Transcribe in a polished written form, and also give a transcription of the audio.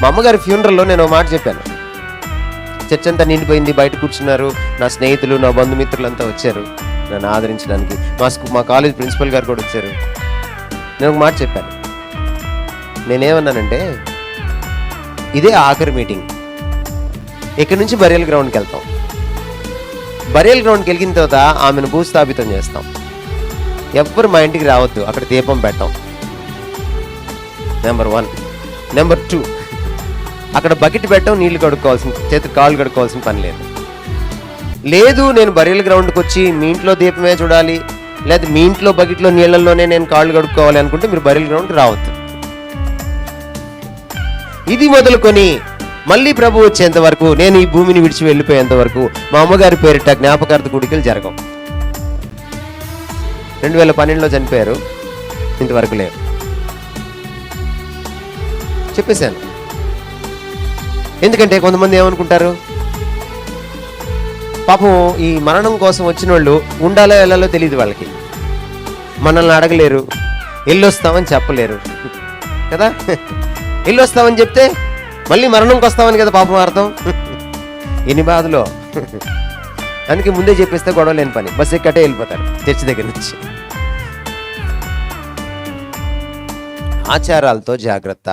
మా అమ్మగారి ఫ్యూనరల్లో నేను ఒక మాట చెప్పాను. చర్చ్ అంతా నిండిపోయింది, బయట కూర్చున్నారు, నా స్నేహితులు నా బంధుమిత్రులు అంతా వచ్చారు నన్ను ఆదరించడానికి. మా కాలేజ్ ప్రిన్సిపల్ గారు కూడా వచ్చారు. నేను ఒక మాట చెప్పాను. నేనేమన్నానంటే, ఇదే ఆఖరి మీటింగ్, ఇక్కడి నుంచి బరియల్ గ్రౌండ్కి వెళ్తాం. బరియల్ గ్రౌండ్కి వెళ్ళిన తర్వాత ఆమెను భూస్థాపితం చేస్తాం. ఎవ్వరు మా ఇంటికి రావద్దు, అక్కడ దీపం పెట్టాం. నెంబర్ 1. నెంబర్ 2, అక్కడ బకెట్ పెట్టాం, నీళ్లు కడుక్కోవాల్సిన, చేతికి కాళ్ళు కడుక్కోవాల్సిన పని లేదు. లేదు నేను బరియల్ గ్రౌండ్కి వచ్చి మీ ఇంట్లో దీపమే చూడాలి, లేదా మీ ఇంట్లో బకెట్లో నీళ్ళల్లోనే నేను కాళ్ళు కడుక్కోవాలి అనుకుంటే మీరు బరియల్ గ్రౌండ్కి రావద్దు. ఇది మొదలుకొని మళ్ళీ ప్రభు వచ్చేంత వరకు, నేను ఈ భూమిని విడిచి వెళ్ళిపోయేంత వరకు మా అమ్మగారి పేరిట జ్ఞాపకార్థ గుడికలు జరగవు. 2012లో చనిపోయారు, ఇంతవరకు లేరు. చెప్పేశాను. ఎందుకంటే కొంతమంది ఏమనుకుంటారు, పాపం ఈ మరణం కోసం వచ్చిన వాళ్ళు ఉండాలో వెళ్ళాలో తెలియదు వాళ్ళకి, మనల్ని అడగలేరు, వెళ్ళొస్తామని చెప్పలేరు కదా. వెళ్ళొస్తామని చెప్తే మళ్ళీ మరణంకి వస్తామని కదా పాపం అర్థం. ఎన్ని బాధలో. అందుకే ముందే చెప్పేస్తే గొడవ లేని పని, బస్సు ఎక్కటే వెళ్ళిపోతారు చర్చి దగ్గర నుంచి. ఆచారాలతో జాగ్రత్త.